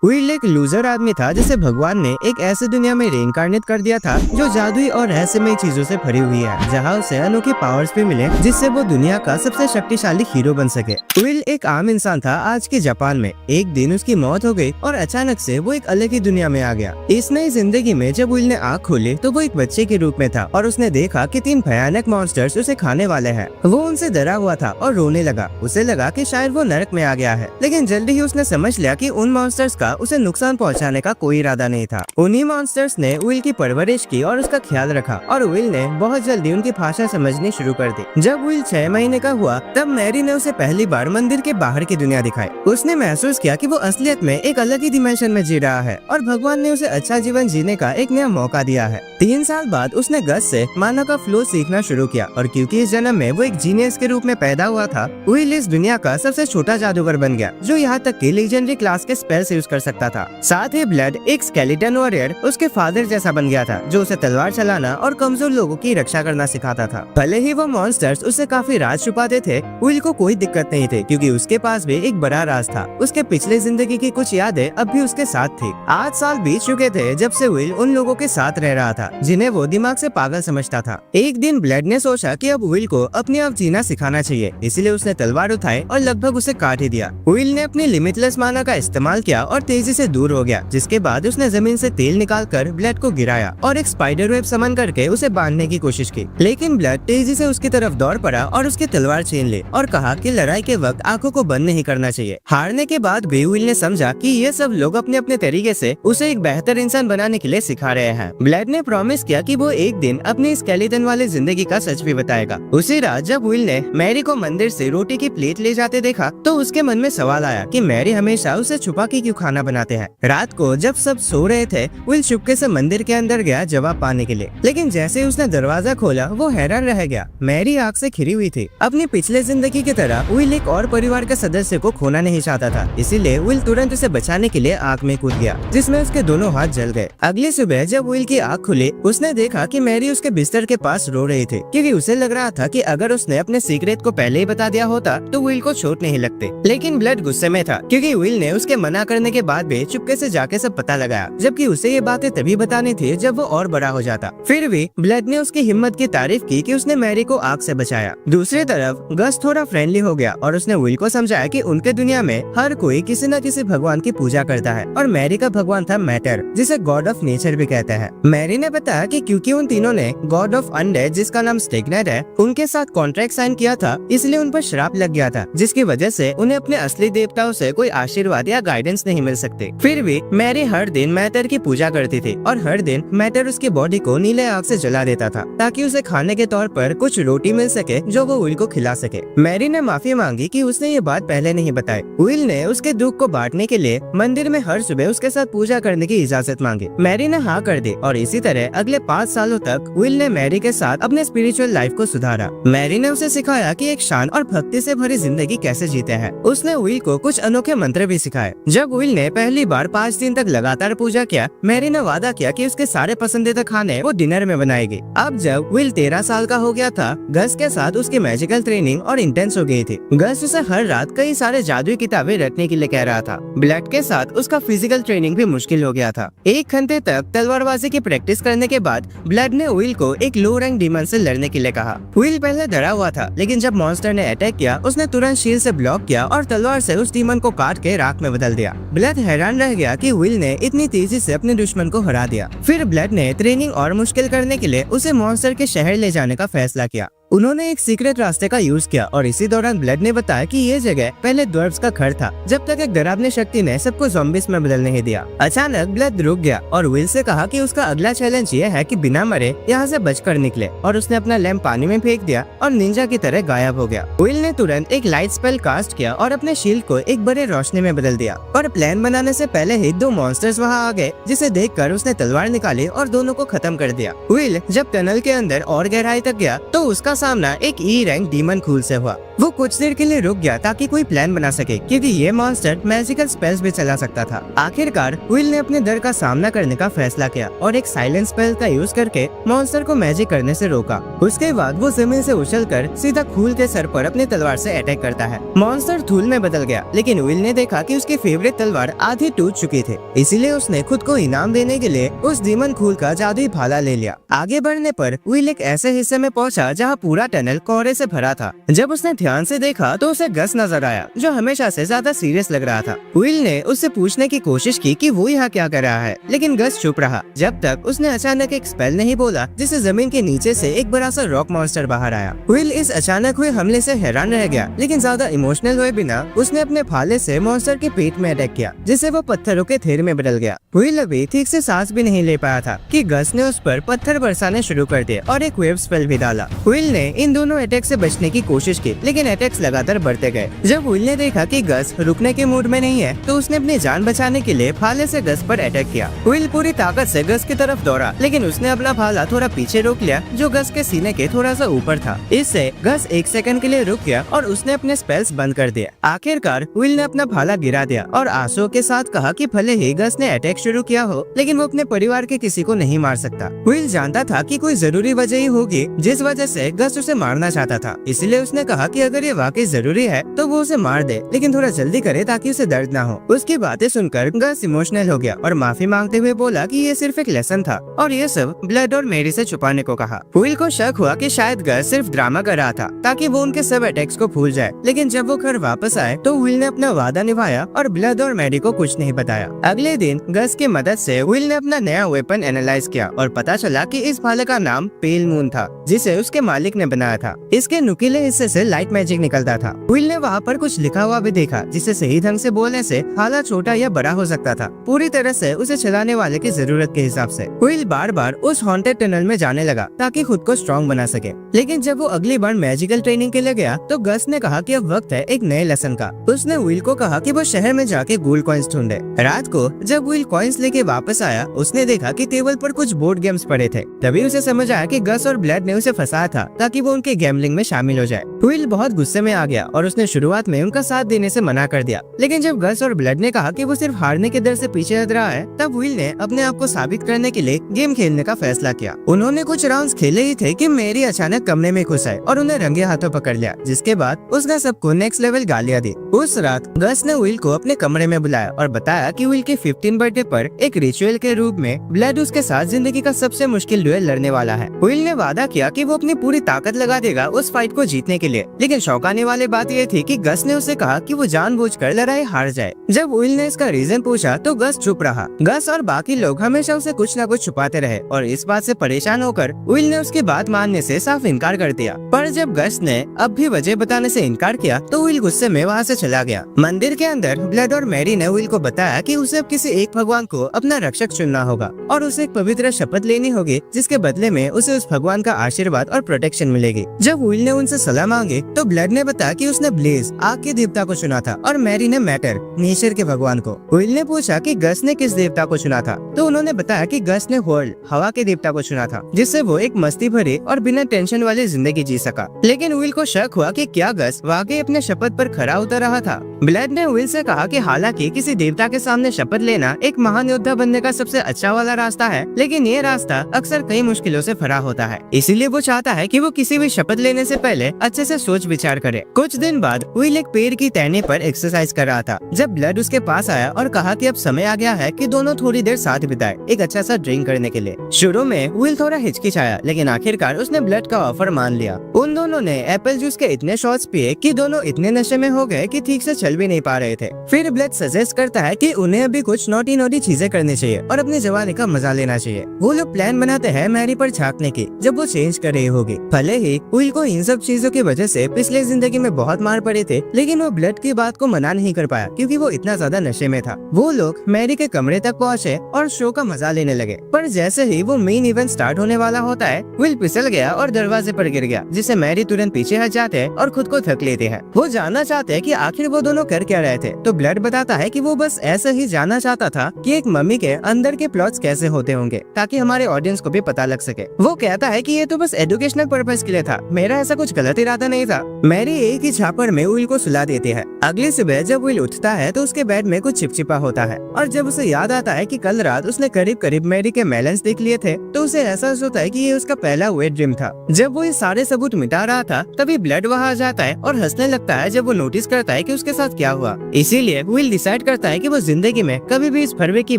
Will एक loser आदमी था जिसे भगवान ने एक ऐसी दुनिया में रेइनकार्नेट कर दिया था जो जादुई और रहस्यमय चीजों से भरी हुई है, जहां उसे अनोखे पावर्स भी मिले जिससे वो दुनिया का सबसे शक्तिशाली हीरो बन सके। विल एक आम इंसान था आज के जापान में। एक दिन उसकी मौत हो गई और अचानक से वो एक अलग ही दुनिया में आ गया। इस नई जिंदगी में जब विल ने आँख खोली तो वो एक बच्चे के रूप में था और उसने देखा कि 3 भयानक मॉन्स्टर्स उसे खाने वाले हैं। वो उनसे डरा हुआ था और रोने लगा। उसे लगा कि शायद वो नरक में आ गया है, लेकिन जल्दी ही उसने समझ लिया कि उन मॉन्स्टर्स का उसे नुकसान पहुंचाने का कोई इरादा नहीं था। उन्हीं मॉन्स्टर्स ने विल की परवरिश की और उसका ख्याल रखा और विल ने बहुत जल्दी उनकी भाषा समझनी शुरू कर दी। जब विल 6 महीने का हुआ तब मैरी ने उसे पहली बार मंदिर के बाहर की दुनिया दिखाई। उसने महसूस किया कि वो असलियत में एक अलग ही डिमेंशन में जी रहा है और भगवान ने उसे अच्छा जीवन जीने का एक नया मौका दिया है। 3 साल बाद उसने गस से माना का फ्लो सीखना शुरू किया और क्योंकि इस जन्म में वो एक जीनियस के रूप में पैदा हुआ था, विल इस दुनिया का सबसे छोटा जादूगर बन गया जो यहाँ तक कि लीजेंडरी क्लास के स्पेल्स यूज कर सकता था। साथ ही ब्लड एक स्केलेटन वॉरियर उसके फादर जैसा बन गया था जो उसे तलवार चलाना और कमजोर लोगों की रक्षा करना सिखाता था। भले ही वो मॉन्स्टर्स उससे काफी राज छुपाते थे, विल को कोई दिक्कत नहीं थी क्योंकि उसके पास भी एक बड़ा राज था। उसके पिछले जिंदगी की कुछ यादें अब भी उसके साथ थी। 8 साल बीत चुके थे जब से विल उन लोगों के साथ रह रहा था जिन्हें वो दिमाग से पागल समझता था। एक दिन ब्लड ने सोचा कि अब विल को अपने आप जीना सिखाना चाहिए, इसलिए उसने तलवार उठाई और लगभग उसे काट ही दिया। विल ने अपनी लिमिटलेस माना का इस्तेमाल किया और तेजी से दूर हो गया, जिसके बाद उसने जमीन से तेल निकालकर ब्लड को गिराया और एक स्पाइडर वेब समन करके उसे बांधने की कोशिश की, लेकिन ब्लड तेजी से उसकी तरफ दौड़ पड़ा और उसकी तलवार छीन ली और कहा कि लड़ाई के वक्त आंखों को बंद नहीं करना चाहिए। हारने के बाद भी विल ने समझा कि ये सब लोग अपने अपने तरीके से उसे एक बेहतर इंसान बनाने के लिए सिखा रहे हैं। ब्लड ने प्रॉमिस किया कि वो एक दिन अपनी स्केलेटन वाली जिंदगी का सच भी बताएगा। उसी रात जब विल ने मैरी को मंदिर से रोटी की प्लेट ले जाते देखा तो उसके मन में सवाल आया कि मैरी हमेशा उसे छुपा के क्यों खाना बनाते हैं। रात को जब सब सो रहे थे, विल चुपके से मंदिर के अंदर गया जवाब पाने के लिए, लेकिन जैसे ही उसने दरवाजा खोला वो हैरान रह गया। मैरी आग से खिरी हुई थी। अपनी पिछले जिंदगी की तरह विल एक और परिवार के सदस्य को खोना नहीं चाहता था, इसीलिए विल तुरंत उसे बचाने के लिए आग में कूद गया, जिसमें उसके दोनों हाथ जल गए। अगली सुबह जब विल की आँख खुली, उसने देखा कि मैरी उसके बिस्तर के पास रो रही थी क्योंकि उसे लग रहा था कि अगर उसने अपने सीक्रेट को पहले ही बता दिया होता तो विल को चोट नहीं लगती। लेकिन ब्लड गुस्से में था क्योंकि विल ने उसके मना करने के बाद भी चुपके से जाके सब पता लगाया, जबकि उसे ये बातें तभी बतानी थी जब वो और बड़ा हो जाता। फिर भी ब्लड ने उसकी हिम्मत की तारीफ की कि उसने मैरी को आग से बचाया। दूसरी तरफ गस थोड़ा फ्रेंडली हो गया और उसने विल को समझाया कि उनके दुनिया में हर कोई किसी न किसी भगवान की पूजा करता है और मैरी का भगवान था मैटर, जिसे गॉड ऑफ नेचर भी कहते हैं। मैरी ने बताया कि क्योंकि उन तीनों ने गॉड ऑफ अनडेड, जिसका नाम स्टिग्नेट है, उनके साथ कॉन्ट्रैक्ट साइन किया था, इसलिए उन पर श्राप लग गया था, जिसकी वजह से उन्हें अपने असली देवताओं से कोई आशीर्वाद या गाइडेंस नहीं मिल सकते। फिर भी मैरी हर दिन मैटर की पूजा करती थी और हर दिन मैटर उसकी बॉडी को नीले आग से जला देता था ताकि उसे खाने के तौर पर कुछ रोटी मिल सके जो वो विल को खिला सके। मैरी ने माफी मांगी कि उसने ये बात पहले नहीं बताई। विल ने उसके दुख को बांटने के लिए मंदिर में हर सुबह उसके साथ पूजा करने की इजाजत मांगी। मैरी ने हाँ कर दी और इसी तरह अगले 5 सालों तक विल ने मैरी के साथ अपने स्पिरिचुअल लाइफ को सुधारा। मैरी ने उसे सिखाया कि एक शांत और भक्ति से भरी जिंदगी कैसे जीते हैं। उसने विल को कुछ अनोखे मंत्र भी सिखाए। जब विल ने पहली बार 5 दिन तक लगातार पूजा किया, मैरी ने वादा किया कि उसके सारे पसंदीदा खाने वो डिनर में बनाएगी। अब जब विल 13 साल का हो गया था, गस के साथ उसकी मैजिकल ट्रेनिंग और इंटेंस हो गई थी। गस उसे हर रात कई सारे जादुई किताबें रटने के लिए कह रहा था। ब्लड के साथ उसका फिजिकल ट्रेनिंग भी मुश्किल हो गया था। 1 घंटे तक तलवारबाजी की प्रैक्टिस करने के बाद ब्लड ने विल को एक लो रैंक डीमन से लड़ने के लिए कहा। विल पहले डरा हुआ था, लेकिन जब मॉन्स्टर ने अटैक किया उसने तुरंत शील्ड से ब्लॉक किया और तलवार से उस डीमन को काट के राख में बदल दिया। ब्लड हैरान रह गया कि विल ने इतनी तेजी से अपने दुश्मन को हरा दिया। फिर ब्लड ने ट्रेनिंग और मुश्किल करने के लिए उसे मॉन्स्टर के शहर ले जाने का फैसला किया। उन्होंने एक सीक्रेट रास्ते का यूज किया और इसी दौरान ब्लड ने बताया कि ये जगह पहले ड्वार्फ्स का घर था, जब तक एक डरावनी शक्ति ने सबको ज़ॉम्बीज़ में बदल नहीं दिया। अचानक ब्लड रुक गया और विल से कहा कि उसका अगला चैलेंज ये है कि बिना मरे यहाँ से बचकर निकले, और उसने अपना लैंप पानी में फेंक दिया और निंजा की तरह गायब हो गया। विल ने तुरंत एक लाइट स्पेल कास्ट किया और अपने शील्ड को एक बड़े रोशनी में बदल दिया और प्लान बनाने से पहले ही 2 मॉन्स्टर्स वहाँ आ गए, जिसे देखकर उसने तलवार निकाली और दोनों को खत्म कर दिया। विल जब टनल के अंदर और गहराई तक गया तो उसका सामना एक ई रैंक डीमन खूल से हुआ। वो कुछ देर के लिए रुक गया ताकि कोई प्लान बना सके, क्योंकि ये मॉन्स्टर मैजिकल स्पेल्स भी चला सकता था। आखिरकार विल ने अपने डर का सामना करने का फैसला किया और एक साइलेंस स्पेल का यूज करके मॉन्स्टर को मैजिक करने से रोका। उसके बाद वो जमीन से उछलकर सीधा खूल के सर पर अपनी तलवार से अटैक करता है। मॉन्स्टर धूल में बदल गया, लेकिन विल ने देखा कि उसकी फेवरेट तलवार आधी टूट चुकी थी, इसीलिए उसने खुद को इनाम देने के लिए उस डीमन खूल का जादुई भाला ले लिया। आगे बढ़ने पर विल एक ऐसे हिस्से में पहुंचा जहां पूरा टनल कोहरे से भरा था। जब उसने ध्यान से देखा तो उसे गस नजर आया, जो हमेशा से ज्यादा सीरियस लग रहा था। विल ने उससे पूछने की कोशिश की कि वो यहाँ क्या कर रहा है, लेकिन गस चुप रहा जब तक उसने अचानक एक स्पेल नहीं बोला, जिससे जमीन के नीचे से एक बड़ा सा रॉक मॉन्स्टर बाहर आया। विल इस अचानक हुए हमले से हैरान रह गया, लेकिन ज्यादा इमोशनल हुए बिना उसने अपने भाले से मॉन्स्टर के पेट में अटैक किया, जिससे वो पत्थरों के ढेर में बदल गया। विल अभी ठीक से सांस भी नहीं ले पाया था कि गस ने उस पर पत्थर बरसाने शुरू कर दिए और एक वेव स्पेल भी डाला। विल ने इन दोनों अटैक से बचने की कोशिश की, लेकिन अटैक्स लगातार बढ़ते गए। जब विल ने देखा कि गस रुकने के मूड में नहीं है, तो उसने अपनी जान बचाने के लिए भाले से गस पर अटैक किया। विल पूरी ताकत से गस की तरफ दौड़ा, लेकिन उसने अपना भाला थोड़ा पीछे रोक लिया, जो गस के सीने के थोड़ा सा ऊपर था। इससे गस एक सेकंड के लिए रुक गया और उसने अपने स्पेल्स बंद कर दिया। आखिरकार विल ने अपना भाला गिरा दिया और आंसुओं के साथ कहा कि भले ही गस ने अटैक शुरू किया हो, लेकिन वो अपने परिवार के किसी को नहीं मार सकता। विल जानता था कि कोई जरूरी वजह ही होगी जिस वजह से गस उसे मारना चाहता था, इसलिए उसने कहा कि अगर ये वाकई जरूरी है तो वो उसे मार दे, लेकिन थोड़ा जल्दी करे ताकि उसे दर्द ना हो। उसकी बातें सुनकर गस इमोशनल हो गया और माफी मांगते हुए बोला कि ये सिर्फ एक लेसन था और ये सब ब्लड और मेरी से छुपाने को कहा। विल को शक हुआ कि शायद गस सिर्फ ड्रामा कर रहा था ताकि वो उनके सब अटैक्स को भूल जाए, लेकिन जब वो घर वापस आए तो विल ने अपना वादा निभाया और ब्लड और मैरी को कुछ नहीं बताया। अगले दिन गस की मदद से विल ने अपना नया वेपन एनालाइज किया और पता चला कि इस भाले का नाम पेल मून था, जिसे उसके मालिक ने बनाया था। इसके नुकीले हिस्से से लाइट मैजिक निकलता था। विल ने वहाँ पर कुछ लिखा हुआ भी देखा, जिसे सही ढंग से बोलने से भाला छोटा या बड़ा हो सकता था, पूरी तरह से उसे चलाने वाले की जरूरत के हिसाब से। विल बार बार उस हॉन्टेड टनल में जाने लगा ताकि खुद को स्ट्रॉन्ग बना सके, लेकिन जब वो अगली बार मैजिकल ट्रेनिंग के लिए गया तो गस ने कहा कि अब वक्त है एक नए लेसन का। उसने विल को कहा कि वो शहर में जाके गोल्ड कॉइन्स ढूंढे। रात को जब विल कॉइन्स लेके वापस आया, उसने देखा कि टेबल पर कुछ बोर्ड गेम्स पड़े थे। तभी उसे समझ आया कि गस और ब्लड ने उसे फंसाया था ताकि वो उनके गैम्बलिंग में शामिल हो जाए। विल बहुत गुस्से में आ गया और उसने शुरुआत में उनका साथ देने से मना कर दिया, लेकिन जब गस और ब्लड ने कहा कि वो सिर्फ हारने के डर से पीछे हट रहा है, तब विल ने अपने आप को साबित करने के लिए गेम खेलने का फैसला किया। उन्होंने कुछ राउंड्स खेले ही थे कि मेरी अचानक कमरे में घुस आए और उन्हें रंगे हाथों पकड़ लिया, जिसके बाद उसने सबको नेक्स्ट लेवल गालियां दी। उस रात गस ने विल को अपने कमरे में बुलाया और बताया कि विल के 15 बर्थडे पर एक रिचुअल के रूप में ब्लड उसके साथ जिंदगी का सबसे मुश्किल ड्यूएल लड़ने वाला है। विल ने वादा किया कि वो अपनी पूरी ताकत लगा देगा उस फाइट को जीतने के लिए, लेकिन चौंकाने वाली बात ये थी कि गस ने उसे कहा कि वो जानबूझकर लड़ाई हार जाए। जब विल ने इसका रीजन पूछा तो गस चुप रहा। गस और बाकी लोग हमेशा उसे कुछ न कुछ छुपाते रहे और इस बात से परेशान होकर विल ने उसकी बात मानने से साफ इनकार कर दिया। पर जब गस ने अब भी वजह बताने से इनकार किया तो विल गुस्से में वहाँ से चला गया। मंदिर के अंदर ब्लड और मैरी ने विल को बताया कि उसे अब किसी एक भगवान को अपना रक्षक चुनना होगा और उसे एक पवित्र शपथ लेनी होगी, जिसके बदले में उसे उस भगवान का आशीर्वाद और प्रोटेक्शन मिलेगी। जब विल ने उनसे सलाह मांगी तो ब्लड ने बताया कि उसने ब्लेज आग के देवता को चुना था और मैरी ने मैटर नेचर के भगवान को। विल ने पूछा कि गस ने किस देवता को चुना था, तो उन्होंने बताया कि गस ने वर्ल्ड हवा के देवता को चुना था, जिससे वो एक मस्ती भरी और बिना टेंशन वाली जिंदगी जी सका। लेकिन विल को शक हुआ कि क्या गस वाकई अपने शपथ पर खरा उतर रहा था। ब्लड ने विल से कहा कि हालांकि किसी देवता के सामने शपथ लेना एक महान योद्धा बनने का सबसे अच्छा वाला रास्ता है, लेकिन ये रास्ता अक्सर कई मुश्किलों से भरा होता है। इसीलिए वो चाहता है कि वो किसी भी शपथ लेने से पहले अच्छे से सोच विचार करे। कुछ दिन बाद विल एक पेड़ की टहनी पर एक्सरसाइज कर रहा था जब ब्लड उसके पास आया और कहा कि अब समय आ गया है कि दोनों थोड़ी देर साथ बिताए एक अच्छा सा ड्रिंक करने के लिए। शुरू में विल थोड़ा हिचकिचाया, लेकिन आखिरकार उसने ब्लड का ऑफर मान लिया। उन दोनों ने एप्पल जूस के इतने शॉट्स पिए कि दोनों इतने नशे में हो गए कि ठीक से चल भी नहीं पा रहे थे। फिर ब्लड सजेस्ट करता है कि उन्हें अभी कुछ नोटी नोटी चीजें करनी चाहिए और अपनी जवानी का मजा लेना चाहिए। वो लोग प्लान बनाते हैं मैरी पर झांकने की जब वो चेंज कर रही होगी। भले ही विल को इन सब चीजों की वजह से पिछले जिंदगी में बहुत मार पड़े थे, लेकिन वो ब्लड की बात को मना नहीं कर पाया क्योंकि वो इतना ज्यादा नशे में था। वो लोग मैरी के कमरे तक पहुँचे और शो का मजा लेने लगे, पर जैसे ही वो मेन इवेंट स्टार्ट होने वाला होता है, विल फिसल गया और दरवाजे पर गिर गया, जिससे मैरी तुरंत पीछे हट जाते हैं और खुद को थक लेते हैं। वो जानना चाहते हैं कि आखिर वो दोनों वो कर क्या रहे थे। तो ब्लड बताता है कि वो बस ऐसे ही जानना चाहता था कि एक मम्मी के अंदर के प्लॉट्स कैसे होते होंगे, ताकि हमारे ऑडियंस को भी पता लग सके। वो कहता है कि ये तो बस एजुकेशनल पर्पस के लिए था, मेरा ऐसा कुछ गलत इरादा नहीं था। मैरी एक ही छापर में विल को सुला देती है। अगली सुबह जब विल उठता है तो उसके बेड में कुछ चिपचिपा होता है, और जब उसे याद आता है कि कल रात उसने करीब करीब मैरी के मेलन्स देख लिए थे, तो उसे एहसास होता है कि ये उसका पहला वेट ड्रीम था। जब वो ये सारे सबूत मिटा रहा था तभी ब्लड वहाँ आ जाता है और हंसने लगता है जब वो नोटिस करता है कि उसके साथ क्या हुआ। इसीलिए विल डिसाइड करता है कि वो जिंदगी में कभी भी इस फरवे की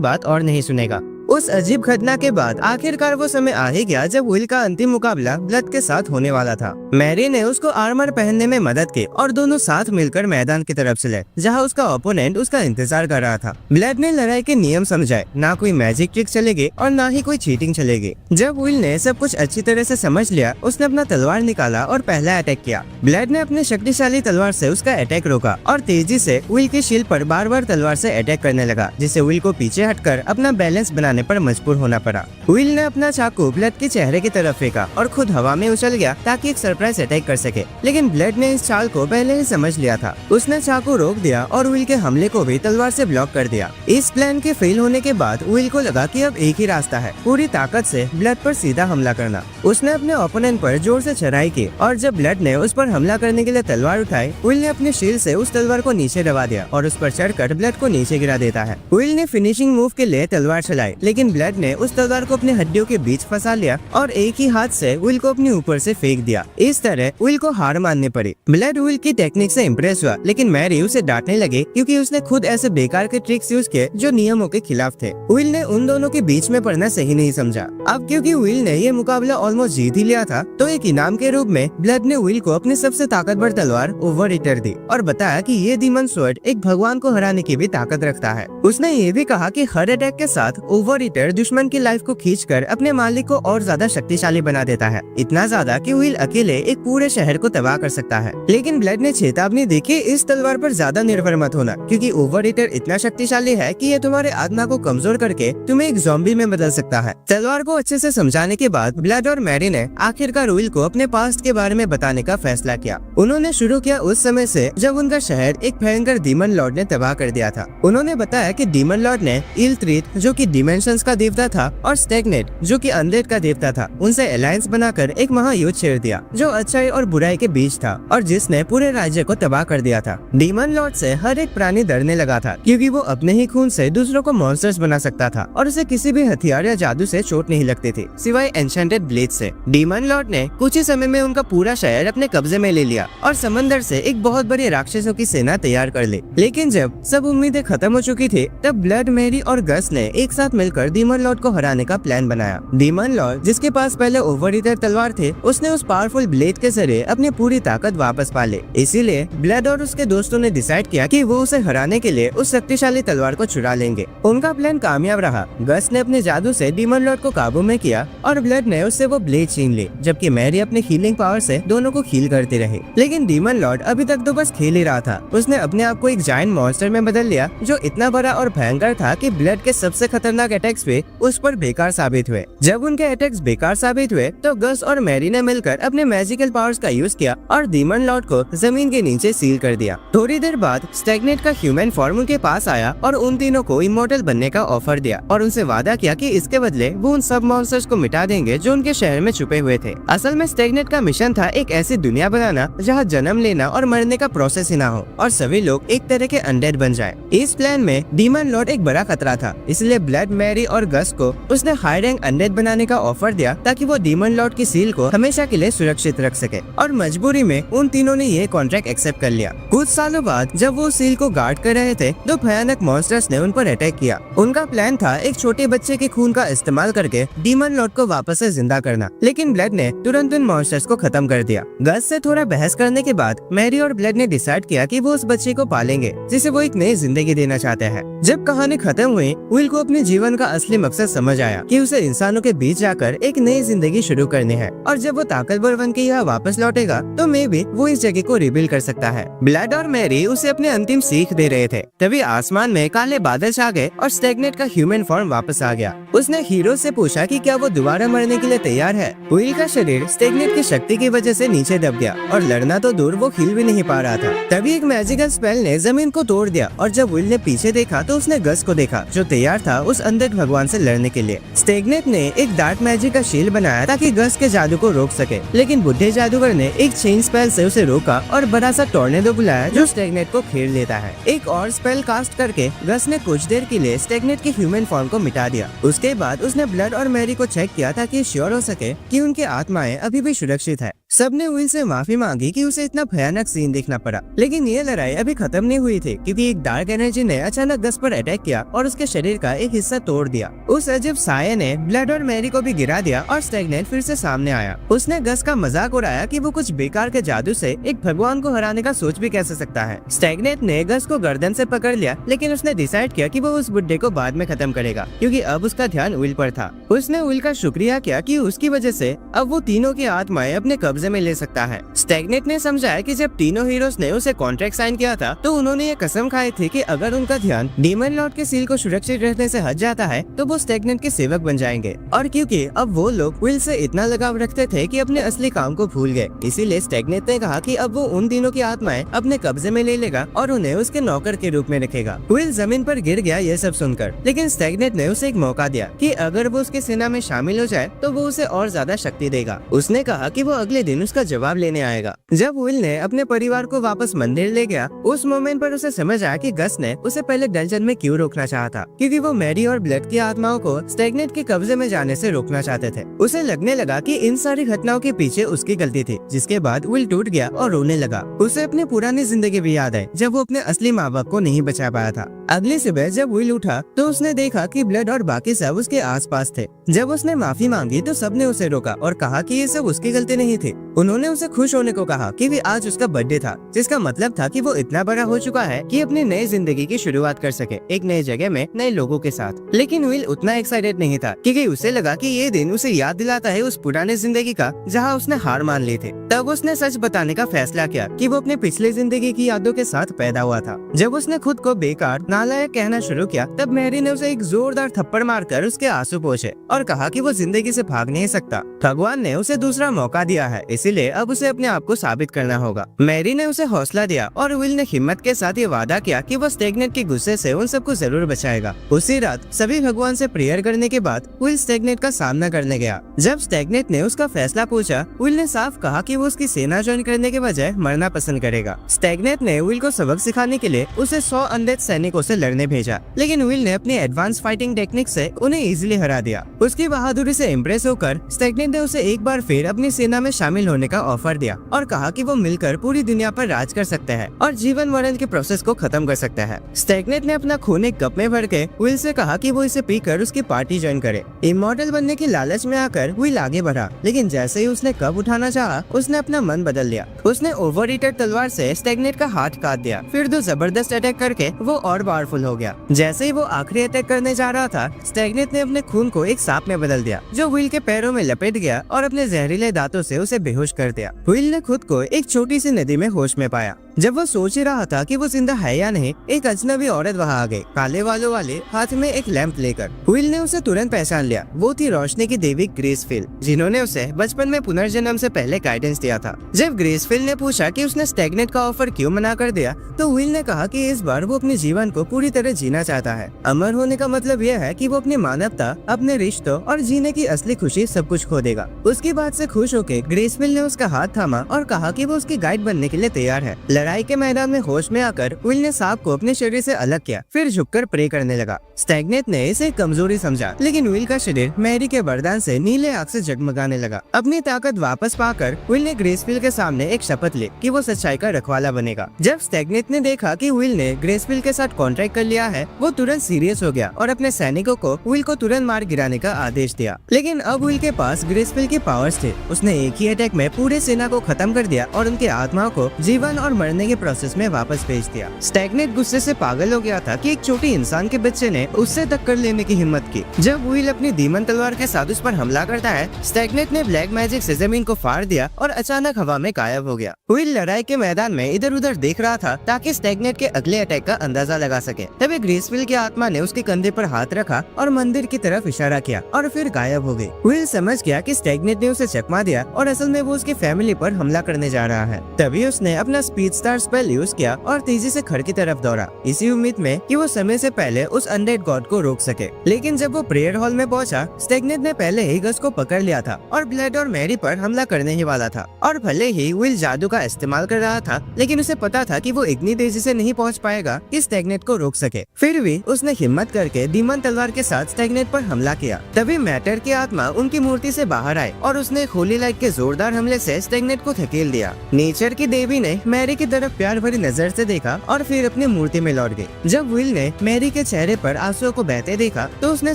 बात और नहीं सुनेगा। उस अजीब घटना के बाद आखिरकार वो समय आ ही गया जब विल का अंतिम मुकाबला ब्लड के साथ होने वाला था। मैरी ने उसको आर्मर पहनने में मदद की और दोनों साथ मिलकर मैदान की तरफ चले, जहां उसका ओपोनेंट उसका इंतजार कर रहा था। ब्लड ने लड़ाई के नियम समझाए, ना कोई मैजिक ट्रिक चलेगी और ना ही कोई चीटिंग चलेगी। जब विल ने सब कुछ अच्छी तरह से समझ लिया, उसने अपना तलवार निकाला और पहला अटैक किया। ब्लड ने अपने शक्तिशाली तलवार से उसका अटैक रोका और तेजी से विल की शील्ड पर बार बार तलवार से अटैक करने लगा, जिससे विल को पीछे हटकर अपना बैलेंस बनाने पर मजबूर होना पड़ा। विल ने अपना चाकू ब्लड के चेहरे की तरफ फेंका और खुद हवा में उछल गया ताकि एक सरप्राइज अटैक कर सके, लेकिन ब्लड ने इस चाल को पहले ही समझ लिया था। उसने चाकू रोक दिया और विल के हमले को भी तलवार से ब्लॉक कर दिया। इस प्लान के फेल होने के बाद विल को लगा कि अब एक ही रास्ता है, पूरी ताकत से ब्लड पर सीधा हमला करना। उसने अपने ओपोनेंट पर जोर से चढ़ाई की और जब ब्लड ने उस पर हमला करने के लिए तलवार उठाई, विल ने अपने शील्ड से उस तलवार को नीचे दबा दिया और उस पर चढ़कर ब्लड को नीचे गिरा देता है। विल ने फिनिशिंग मूव के लिए तलवार चलाई, लेकिन ब्लड ने उस तलवार को अपने हड्डियों के बीच फंसा लिया और एक ही हाथ से विल को अपने ऊपर से फेंक दिया। इस तरह विल को हार माननी पड़ी। ब्लड विल की टेक्निक से इम्प्रेस हुआ, लेकिन मैरी उसे डांटने लगे क्योंकि उसने खुद ऐसे बेकार के ट्रिक्स यूज किए जो नियमों के खिलाफ थे। विल ने उन दोनों के बीच में पड़ना सही नहीं समझा। अब क्योंकि विल ने ये मुकाबला ऑलमोस्ट जीत ही लिया था, तो एक इनाम के रूप में ब्लड ने विल को अपनी सबसे ताकतवर तलवार ओवर ईटर दी और बताया कि ये डीमन स्वॉर्ड एक भगवान को हराने की भी ताकत रखता है। उसने ये भी कहा कि हर अटैक के साथ ओवर ईटर दुश्मन की लाइफ को खींचकर अपने मालिक को और ज्यादा शक्तिशाली बना देता है, इतना ज्यादा कि विल अकेले एक पूरे शहर को तबाह कर सकता है। लेकिन ब्लड ने चेतावनी दी कि इस तलवार पर ज्यादा निर्भर मत होना, क्योंकि ओवर ईटर इतना शक्तिशाली है कि ये तुम्हारे आत्मा को कमजोर करके तुम्हें एक ज़ॉम्बी में बदल सकता है। तलवार को अच्छे से समझाने के बाद ब्लड और मैरी ने आखिरकार विल को अपने पास्ट के बारे में बताने का फैसला किया। उन्होंने शुरू किया उस समय से जब उनका शहर एक भयंकर डीमन लॉर्ड ने तबाह कर दिया था। उन्होंने बताया कि डीमन लॉर्ड ने इल्थ्रीथ, जो कि डिमेंशंस का देवता था, और स्टैग्नेट, जो कि अनडेड का देवता था, उनसे अलायंस बनाकर एक महायुद्ध छेड़ दिया जो अच्छाई और बुराई के बीच था और जिसने पूरे राज्य को तबाह कर दिया था। डीमन लॉर्ड से हर एक प्राणी डरने लगा था, क्योंकि वो अपने ही खून से दूसरों को मॉन्स्टर्स बना सकता था और उसे किसी भी हथियार या जादू से चोट नहीं लगती थी, सिवाय एन्चेंटेड ब्लेड से। डीमन लॉर्ड ने कुछ ही समय में उनका पूरा शहर अपने कब्जे में ले लिया और समंदर से एक बहुत बड़ी राक्षसों की सेना तैयार कर ली। लेकिन जब सब उम्मीदें खत्म हो चुकी थी, तब ब्लड, मैरी और गस ने एक साथ मिलकर डीमन लॉर्ड को हराने का प्लान बनाया। डीमन लॉर्ड, जिसके पास पहले ओवर ईटर तलवार थे, उसने उस पावरफुल ब्लेड के जरिए अपनी पूरी ताकत वापस पा ली। इसीलिए ब्लड और उसके दोस्तों ने डिसाइड किया कि वो उसे हराने के लिए उस शक्तिशाली तलवार को चुरा लेंगे। उनका प्लान कामयाब रहा। गस ने अपने जादू से डीमन लॉर्ड को काबू में किया और ब्लड ने उससे वो ब्लेड छीन ली, जबकि मैरी अपने हीलिंग पावर से दोनों को हील करती रही। लेकिन डीमन लॉर्ड अभी तक तो बस खेल ही रहा था। उसने अपने आप को एक जायंट मॉन्स्टर में बदल लिया जो इतना बड़ा और भयंकर था कि ब्लड के सबसे खतरनाक अटैक्स भी उस पर बेकार साबित हुए। जब उनके अटैक्स बेकार साबित हुए तो गस और मैरी ने मिलकर अपने मैजिकल पावर्स का यूज किया और डीमन लॉर्ड को जमीन के नीचे सील कर दिया। थोड़ी देर बाद स्टैग्नेट का ह्यूमन फॉर्म उनके पास आया और उन तीनों को इमॉर्टल बनने का ऑफर दिया और उनसे वादा किया कि इसके बदले वो उन सब मॉन्स्टर्स को मिटा देंगे जो उनके शहर में छुपे हुए थे। असल में स्टैग्नेट का मिशन था एक ऐसी दुनिया बनाना जहाँ जन्म लेना और मरने का प्रोसेस ही ना हो और सभी लोग एक तरह के अनडेड बन जाएं। इस प्लान में डीमन लॉर्ड एक बड़ा खतरा था, इसलिए ब्लड, मैरी और गस को उसने हाई रैंक अनडेड बनाने का ऑफर दिया ताकि वो डीमन लॉर्ड की सील को हमेशा के लिए सुरक्षित रख सके। और मजबूरी में उन तीनों ने ये कॉन्ट्रैक्ट एक्सेप्ट कर लिया। कुछ सालों बाद जब वो सील को गार्ड कर रहे थे तो भयानक मॉन्स्टर्स ने उन पर अटैक किया। उनका प्लान था एक छोटे बच्चे के खून का इस्तेमाल करके डीमन लॉर्ड को वापस से जिंदा करना, लेकिन ब्लड ने तुरंत उन मॉन्स्टर्स को खत्म कर दिया। गस से थोड़ा बहस करने के बाद मैरी और ब्लड ने डिसाइड किया कि वो उस बच्चे को पालेंगे जिसे वो एक नई जिंदगी देना चाहते हैं। जब कहानी खत्म हुई, विल को अपने जीवन का असली मकसद समझ आया कि उसे इंसानों के बीच जाकर एक नई जिंदगी शुरू करनी है और जब वो ताकतवर बन के यहाँ वापस लौटेगा तो मे भी वो इस जगह को रिबिल्ड कर सकता है। ब्लड और मैरी उसे अपने अंतिम सीख दे रहे थे, तभी आसमान में काले बादल छा गए और स्टैग्नेट का ह्यूमन फॉर्म वापस आ गया। उसने हीरो से पूछा कि क्या वो दोबारा मरने के लिए तैयार है। विल का शरीर स्टैग्नेट की शक्ति की वजह से नीचे दब गया और लड़ना तो दूर वो हिल भी नहीं पा रहा था। तभी एक मैजिकल स्पेल ने जमीन को तोड़ दिया और जब विल ने पीछे देखा तो उसने गस को देखा जो तैयार था उस अंधे भगवान से लड़ने के लिए। स्टैग्नेट ने एक डार्क मैजिक का शील्ड बनाया ताकि गस के जादू को रोक सके, लेकिन बुढ़े जादूगर ने एक चेन स्पेल से उसे रोका और बड़ा सा टॉर्नेडो बुलाया जो स्टैग्नेट को घेर लेता है। एक और स्पेल कास्ट करके गस ने कुछ देर के लिए स्टैग्नेट की ह्यूमन फॉर्म को मिटा दिया। उसके बाद उसने ब्लड और मैरी को चेक किया ताकि श्योर हो सके कि उनकी आत्माएं अभी भी सुरक्षित है। सबने विल से माफी मांगी कि उसे इतना भयानक सीन देखना पड़ा, लेकिन ये लड़ाई अभी खत्म नहीं हुई थी क्योंकि एक डार्क एनर्जी ने अचानक गस पर अटैक किया और उसके शरीर का एक हिस्सा तोड़ दिया। उस अजीब साये ने ब्लड और मैरी को भी गिरा दिया और स्टैग्नेट फिर से सामने आया। उसने गस का मजाक उड़ाया कि वो कुछ बेकार के जादू से एक भगवान को हराने का सोच भी कैसे सकता है। स्टैग्नेट ने गस को गर्दन से पकड़ लिया, लेकिन उसने डिसाइड किया कि वो उस बुड्ढे को बाद में खत्म करेगा क्योंकि अब उसका ध्यान विल पर था। उसने विल का शुक्रिया किया कि उसकी वजह से अब वो तीनों की आत्माएं अपने कब्जे में ले सकता है। स्टैग्नेट ने समझाया कि जब तीनों हीरोज ने उसे कॉन्ट्रैक्ट साइन किया था तो उन्होंने ये कसम खाई थी कि अगर उनका ध्यान डीमन लॉर्ड के सील को सुरक्षित रखने से हट जाता है तो वो स्टैग्नेट के सेवक बन जाएंगे। और क्योंकि अब वो लोग विल से इतना लगाव रखते थे कि अपने असली काम को भूल गए, इसीलिए स्टैग्नेट ने कहा कि अब वो उन तीनों की आत्माएं अपने कब्जे में ले लेगा और उन्हें उसके नौकर के रूप में रखेगा। विल जमीन पर गिर गया ये सब सुनकर, लेकिन स्टैग्नेट ने उसे एक मौका दिया कि अगर वो उसकी सेना में शामिल हो जाए तो वो उसे और ज्यादा शक्ति देगा। उसने कहा कि वो अगले दिन उसका जवाब लेने आएगा। जब विल ने अपने परिवार को वापस मंदिर ले गया, उस मोमेंट पर उसे समझ आया कि गस ने उसे पहले डंजन में क्यों रोकना चाहा था, क्योंकि वो मैरी और ब्लड की आत्माओं को स्टैग्नेट के कब्जे में जाने से रोकना चाहते थे। उसे लगने लगा कि इन सारी घटनाओं के पीछे उसकी गलती थी, जिसके बाद विल टूट गया और रोने लगा। उसे अपनी पुरानी जिंदगी भी याद आई जब वो अपने असली माँ बाप को नहीं बचा पाया था। अगली सुबह जब विल उठा तो उसने देखा कि ब्लड और बाकी सब उसके आसपास थे। जब उसने माफी मांगी तो सबने उसे रोका और कहा कि ये सब उसकी गलती नहीं थी। उन्होंने उसे खुश होने को कहा कि आज उसका बर्थडे था, जिसका मतलब था कि वो इतना बड़ा हो चुका है कि अपनी नई जिंदगी की शुरुआत कर सके एक नई जगह में नए लोगों के साथ। लेकिन विल उतना एक्साइटेड नहीं था क्योंकि उसे लगा कि ये दिन उसे याद दिलाता है उस पुराने जिंदगी का जहाँ उसने हार मान ली थी। तब उसने सच बताने का फैसला किया कि वो अपने पिछले जिंदगी की यादों के साथ पैदा हुआ था। जब उसने खुद को बेकार नालायक कहना शुरू किया तब मैरी ने उसे एक जोरदार थप्पड़ मारकर उसके आंसू पोंछे और कहा कि वो जिंदगी से भाग नहीं सकता। भगवान ने उसे दूसरा मौका दिया है, इसीलिए अब उसे अपने आप को साबित करना होगा। मैरी ने उसे हौसला दिया और विल ने हिम्मत के साथ ये वादा किया कि वो स्टैग्नेट के गुस्से से उन सबको जरूर बचाएगा। उसी रात सभी भगवान से प्रेयर करने के बाद विल स्टैग्नेट का सामना करने गया। जब स्टैग्नेट ने उसका फैसला पूछा, विल ने साफ कहा कि वो उसकी सेना ज्वाइन करने के बजाय मरना पसंद करेगा। स्टैग्नेट ने विल को सबक सिखाने के लिए उसे 100 अनडेड सैनिकों से लड़ने भेजा, लेकिन विल ने अपनी एडवांस फाइटिंग टेक्निक से उन्हें इजीली हरा दिया। उसकी बहादुरी से इम्प्रेस होकर स्टैग्नेट ने उसे एक बार फिर अपनी सेना में शामिल होने का ऑफर दिया और कहा कि वो मिलकर पूरी दुनिया पर राज कर सकते हैं और जीवन मरण के प्रोसेस को खत्म कर सकते हैं। स्टैग्नेट ने अपना खून एक कप में भर के विल से कहा कि वो इसे पीकर उसकी पार्टी ज्वाइन करे। इमॉर्टल बनने की लालच में आकर विल आगे बढ़ा, लेकिन जैसे ही उसने कप उठाना चाहा उसने अपना मन बदल लिया। उसने ओवर हीटेड तलवार से स्टैग्नेट का हाथ काट दिया, फिर 2 जबरदस्त अटैक करके वो और पावरफुल हो गया। जैसे ही वो आखिरी अटैक करने जा रहा था, स्टैग्नेट ने अपने खून को एक सांप में बदल दिया जो विल के पैरों में लपेट गया और अपने जहरीले दांतों से उसे बेहोश कर दिया। विल ने खुद को एक छोटी सी नदी में होश में पाया। जब वो सोच ही रहा था कि वो जिंदा है या नहीं, एक अजनबी औरत वहाँ आ गई, काले बालों वाले, हाथ में एक लैंप लेकर। विल ने उसे तुरंत पहचान लिया। वो थी रोशनी की देवी ग्रेसफिल, जिन्होंने उसे बचपन में पुनर्जन्म से पहले गाइडेंस दिया था। जब ग्रेसफिल ने पूछा कि उसने स्टैग्नेट का ऑफर क्यों मना कर दिया, तो विल ने कहा कि इस बार वो अपने जीवन को पूरी तरह जीना चाहता है। अमर होने का मतलब यह है कि वो अपनी मानवता, अपने रिश्तों और जीने की असली खुशी सब कुछ खो देगा। उसकी बात से खुश होकर ग्रेसफिल ने उसका हाथ थामा और कहा कि वो उसकी गाइड बनने के लिए तैयार है। लड़ाई के मैदान में होश में आकर विल ने सांप को अपने शरीर से अलग किया, फिर झुककर प्रे करने लगा। स्टैग्नेट ने इसे कमजोरी समझा, लेकिन विल का शरीर मैरी के वरदान से नीले आग से जगमगाने लगा। अपनी ताकत वापस पाकर विल ने ग्रेसफिल के सामने एक शपथ ली कि वो सच्चाई का रखवाला बनेगा। जब स्टैग्नेट ने देखा कि विल ने ग्रेसफिल के साथ कॉन्ट्रैक्ट कर लिया है, वो तुरंत सीरियस हो गया और अपने सैनिकों को विल को तुरंत मार गिराने का आदेश दिया। लेकिन अब विल के पास ग्रेसफिल के पावर्स थे। उसने एक ही अटैक में पूरे सेना को खत्म कर दिया और उनकी आत्माओं को जीवन और मरण मारने के प्रोसेस में वापस भेज दिया। स्टैग्नेट गुस्से से पागल हो गया था कि एक छोटी इंसान के बच्चे ने उससे टक्कर लेने की हिम्मत की। जब विल अपनी डीमन तलवार के साथ उस पर हमला करता है, स्टैग्नेट ने ब्लैक मैजिक से जमीन को फाड़ दिया और अचानक हवा में गायब हो गया। विल लड़ाई के मैदान में इधर उधर देख रहा था ताकि स्टैग्नेट के अगले अटैक का अंदाजा लगा सके। तभी ग्रेसविल की आत्मा ने उसके कंधे पर हाथ रखा और मंदिर की तरफ इशारा किया और फिर गायब हो गई। विल समझ गया कि स्टैग्नेट ने उसे चकमा दिया और असल में वो उसकी फैमिली पर हमला करने जा रहा है। तभी उसने अपना स्पीड स्टार स्पेल यूज किया और तेजी से घर की तरफ दौड़ा, इसी उम्मीद में कि वो समय से पहले उस अनडेड गॉड को रोक सके। लेकिन जब वो प्रेयर हॉल में पहुंचा, स्टैग्नेट ने पहले ही गस को पकड़ लिया था और ब्लड और मैरी पर हमला करने ही वाला था। और भले ही विल जादू का इस्तेमाल कर रहा था, लेकिन उसे पता था कि वो इतनी तेजी से नहीं पहुंच पाएगा कि स्टैग्नेट को रोक सके। फिर भी उसने हिम्मत करके डीमन तलवार के साथ स्टैग्नेट पर हमला किया। तभी मैटर की आत्मा उनकी मूर्ति से बाहर आई और उसने होली लाइट के जोरदार हमले से स्टैग्नेट को धकेल दिया। नेचर की देवी ने मैरी की तरफ प्यार भरी नजर से देखा और फिर अपनी मूर्ति में लौट गई। जब विल ने मैरी के चेहरे पर आंसुओं को बहते देखा तो उसने